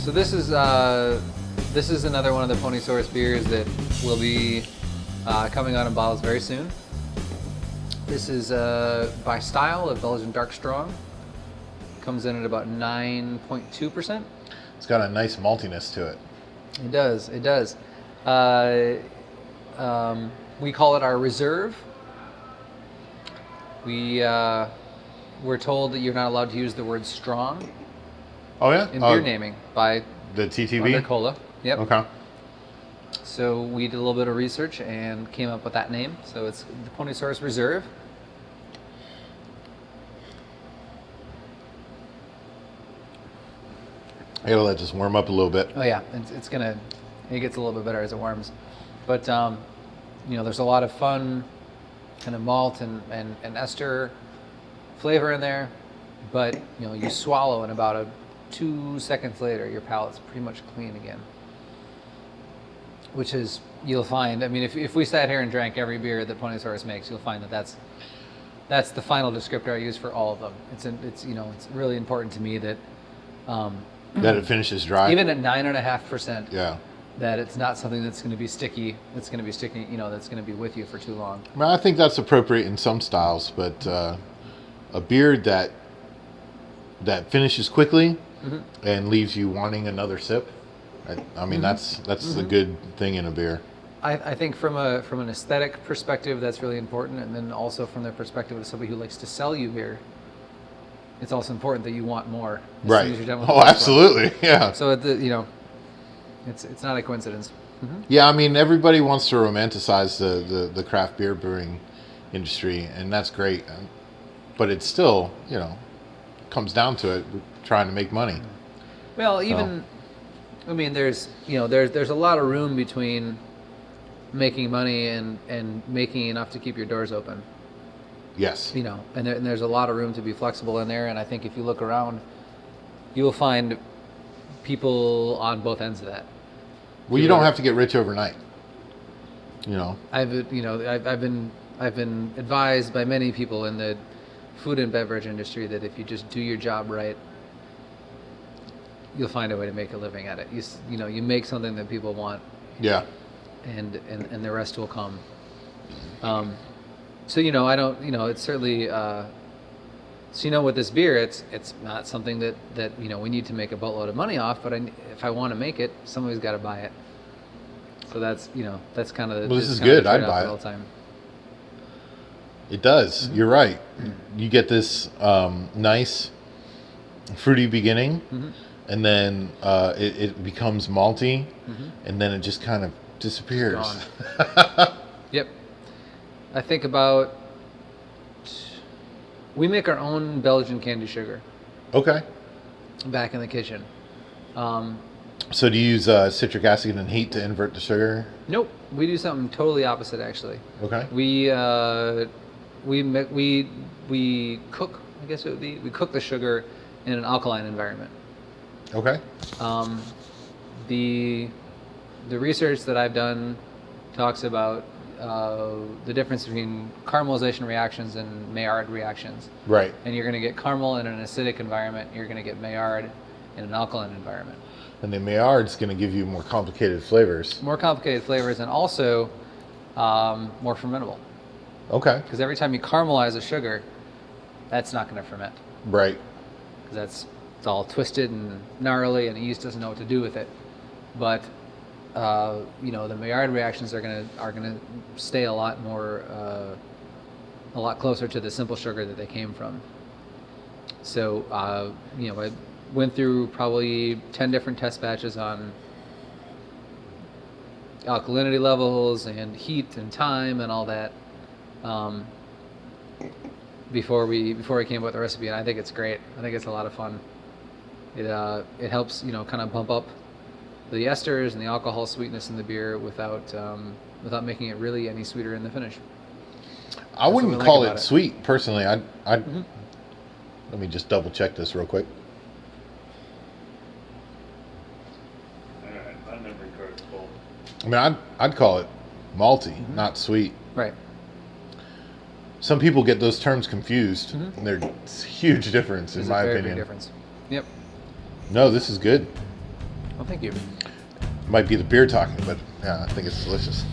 So this is another one of the Ponysaurus beers that will be coming out in bottles very soon. This is by style a Belgian Dark Strong. Comes in at about 9.2%. It's got a nice maltiness to it. It does. It does. We call it our reserve. We're told that you're not allowed to use the word strong Oh yeah. in beer naming by the TTB. Cola. Yep. Okay. So we did a little bit of research and came up with that name. So it's the Ponysaurus Reserve. I gotta let this warm up a little bit. Oh yeah, it gets a little bit better as it warms. But there's a lot of fun kind of malt and ester flavor in there. But you swallow and about 2 seconds later, your palate's pretty much clean again. Which is, you'll find, I mean, if we sat here and drank every beer that Ponysaurus makes, you'll find that that's the final descriptor I use for all of them. It's really important to me that that it finishes dry. Even at 9.5%. Yeah. That it's not something that's going to be sticky. That's going to be sticky. That's going to be with you for too long. Well, I think that's appropriate in some styles, but a beer that finishes quickly and leaves you wanting another sip. I mean, that's a good thing in a beer. I think from an aesthetic perspective, that's really important, and then also from the perspective of somebody who likes to sell you beer, it's also important that you want more. As Right. soon as you're done with Oh, absolutely. Yeah. So it's not a coincidence. Yeah, I mean, everybody wants to romanticize the craft beer brewing industry, and that's great. But it's still, comes down to it, we're trying to make money. Well, I mean, there's a lot of room between making money and making enough to keep your doors open. Yes. And there's a lot of room to be flexible in there. And I think if you look around, you'll find people on both ends of that. Well, you don't have to get rich overnight. I've been advised by many people in the food and beverage industry that if you just do your job right, you'll find a way to make a living at it. You make something that people want. Yeah. And the rest will come. So I don't. It's certainly. So with this beer, it's not something that we need to make a boatload of money off. But if I want to make it, somebody's got to buy it. So that's kind of. Well, this is good. I'd buy it all the time. It does. You're right. You get this nice fruity beginning, and then it becomes malty, and then it just kind of disappears. Yep. I think we make our own Belgian candy sugar. Okay. Back in the kitchen. So do you use citric acid and heat to invert the sugar? Nope. We do something totally opposite, actually. Okay. We cook. I guess it would be. We cook the sugar in an alkaline environment. Okay. The research that I've done talks about the difference between caramelization reactions and Maillard reactions. Right. And you're going to get caramel in an acidic environment. You're going to get Maillard in an alkaline environment. And the Maillard's going to give you more complicated flavors. More complicated flavors, and also more fermentable. Okay. Because every time you caramelize a sugar, that's not going to ferment. Right. Because it's all twisted and gnarly, and the yeast doesn't know what to do with it. But the Maillard reactions are gonna stay a lot closer to the simple sugar that they came from. So I went through probably 10 different test batches on alkalinity levels and heat and time and all that before we came up with the recipe, and I think it's great. I think it's a lot of fun. It helps kind of bump up the esters and the alcohol sweetness in the beer without making it really any sweeter in the finish. I wouldn't call it sweet personally. Let me just double check this real quick. I mean, I'd call it malty, not sweet. Right. Some people get those terms confused, and there's a huge difference in my opinion. Big difference. Yep. No, this is good. Well, thank you. Might be the beer talking, but yeah, I think it's delicious.